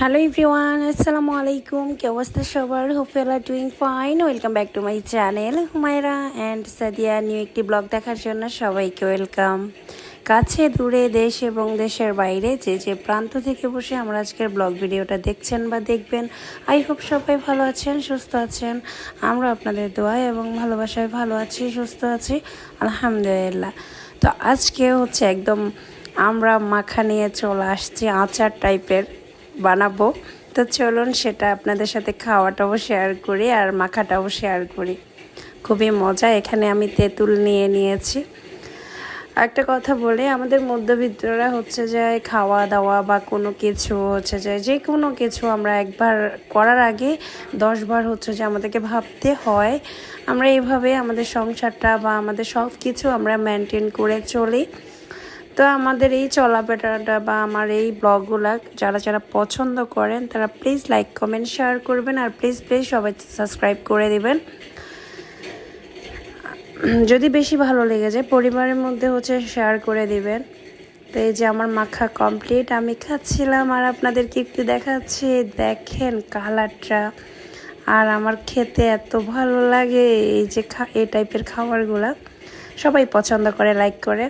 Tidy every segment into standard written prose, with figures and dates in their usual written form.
Hello everyone, আসসালামু আলাইকুম। কি অবস্থা সবার? Hope you are doing fine. Welcome back to my channel Humaira and Sadia. New একটি ব্লগ দেখার জন্য সবাইকে ওয়েলকাম। কাছে দূরে দেশ এবং দেশের বাইরে যে প্রান্ত থেকে বসে আমরা আজকের ব্লগ ভিডিওটা দেখছেন বা দেখবেন, আই হোপ সবাই ভালো আছেন, সুস্থ আছেন। আমরা আপনাদের দোয়ায় এবং ভালোবাসায় ভালো আছি, সুস্থ আছি, আলহামদুলিল্লাহ। তো আজকে হচ্ছে একদম আমরা মাখা নিয়ে চলে আসছি, আচার টাইপের বানাবো। তো চলুন সেটা আপনাদের সাথে খাওয়াটাও শেয়ার করি আর মাখাটাও শেয়ার করি। খুবই মজা। এখানে আমি তেঁতুল নিয়ে নিয়েছি। একটা কথা বলে, আমাদের মধ্যবিত্তরা হচ্ছে যে খাওয়া দাওয়া বা কোনো কিছু হচ্ছে যে কোনো কিছু আমরা একবার করার আগে 10 বার হচ্ছে যে আমাদেরকে ভাবতে হয়। আমরা এইভাবে আমাদের সংসারটা বা আমাদের সব কিছু আমরা মেনটেন করে চলি। তো আমাদের এই চলাফেরাটা বা আমার এই ব্লগগুলা যারা যারা পছন্দ করেন তারা প্লিজ লাইক কমেন্ট শেয়ার করবেন, আর প্লিজ সবাই সাবস্ক্রাইব করে দিবেন। যদি বেশি ভালো লেগে যায় পরিবারের মধ্যে হচ্ছে শেয়ার করে দিবেন। তো এই যে আমার মাখা কমপ্লিট, আমি খাচ্ছিলাম আর আপনাদেরকে একটু দেখাচ্ছি। দেখেন কালারটা, আর আমার খেতে এত ভালো লাগে। এই যে এই টাইপের খাবারগুলা সবাই পছন্দ করে, লাইক করে।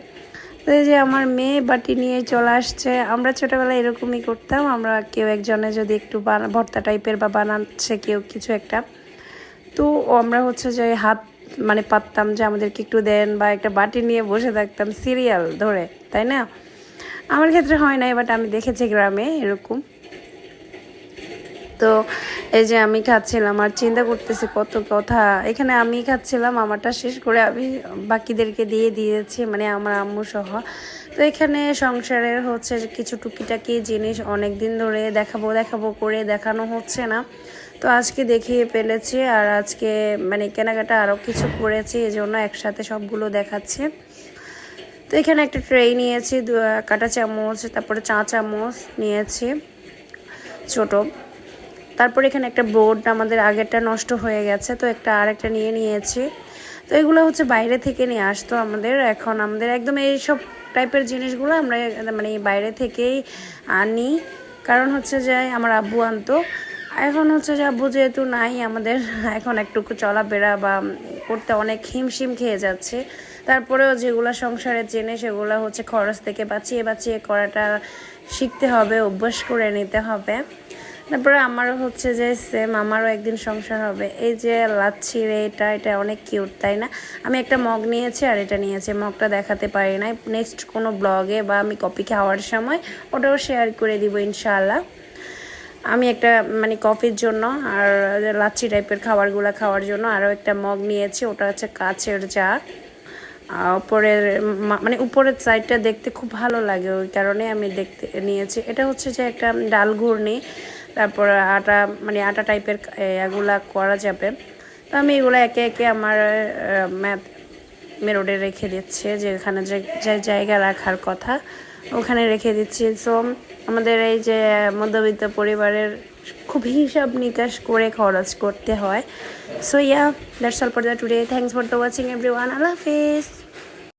তো এই যে আমার মেয়ে বাটি নিয়ে চলে আসছে। আমরা ছোটোবেলায় এরকমই করতাম। আমরা কেউ একজনে যদি একটু ভর্তা টাইপের বা বানাচ্ছে কেউ কিছু একটা, তো আমরা হচ্ছে যে হাত পাততাম যে আমাদেরকে একটু দেন, বা একটা বাটি নিয়ে বসে থাকতাম সিরিয়াল ধরে, তাই না? আমার ক্ষেত্রে হয় নাই, বাট আমি দেখেছি গ্রামে এরকম। তো এই যে আমি খাচ্ছিলাম আর চিন্তা করতেছি কত কথা। এখানে আমি খাচ্ছিলাম, আমারটা শেষ করে আমি বাকিদেরকে দিয়ে দিয়েছি, আমার আম্মু সহ। তো এখানে সংসারের হচ্ছে কিছু টুকিটাকি জিনিস অনেক দিন ধরে দেখাবো করে দেখানো হচ্ছে না, তো আজকে দেখিয়ে ফেলেছি। আর আজকে কেনাকাটা আরও কিছু করেছি, এই জন্য একসাথে সবগুলো দেখাচ্ছে। তো এখানে একটা ট্রে নিয়েছি, কাঁটা চামচ, তারপরে চা চামচ নিয়েছি ছোটো। তারপর এখানে একটা বোর্ড, আমাদের আগেরটা নষ্ট হয়ে গেছে, তো আরেকটা নিয়ে নিয়েছি। তো এগুলো হচ্ছে বাইরে থেকে নিয়ে আসতো আমাদের। এখন আমাদের একদম এইসব টাইপের জিনিসগুলো আমরা বাইরে থেকেই আনি, কারণ হচ্ছে যে আমার আব্বু আনতো। এখন হচ্ছে যে আব্বু যেহেতু নাই আমাদের, এখন একটু চলাফেরা বা করতে অনেক হিমশিম খেয়ে যাচ্ছে। তারপরেও যেগুলো সংসারের জিনিস সেগুলো হচ্ছে খরচ থেকে বাঁচিয়ে করাটা শিখতে হবে, অভ্যাস করে নিতে হবে। তারপরে আমারও হচ্ছে যে সেম, আমারও একদিন সংসার হবে। এই যে লাচ্ছি রে, এটা অনেক কিউট, তাই না? আমি একটা মগ নিয়েছি আর এটা নিয়েছি। মগটা দেখাতে পারি নাই, নেক্সট কোনো ব্লগে বা আমি কফি খাওয়ার সময় ওটাও শেয়ার করে দিব ইনশাআল্লাহ। আমি একটা কফির জন্য আর লাচ্ছি টাইপের খাবারগুলো খাওয়ার জন্য আরও একটা মগ নিয়েছি, ওটা হচ্ছে কাচের জার। উপরের উপরের সাইডটা দেখতে খুব ভালো লাগে, ওই কারণে আমি দেখতে নিয়েছি। এটা হচ্ছে যে একটা ডাল ঘূর্ণি, তারপর আটা আটা টাইপের এগুলা করা যাবে। তো আমি এগুলো একে একে আমার মেরোডে রেখে দিচ্ছি, যেখানে যে জায়গা রাখার কথা ওখানে রেখে দিচ্ছি। সো আমাদের এই যে মধ্যবিত্ত পরিবারের খুব হিসাব নিকাশ করে খরচ করতে হয়। So that's all for the today. Thanks for the watching everyone. আল্লাহ হাফেজ।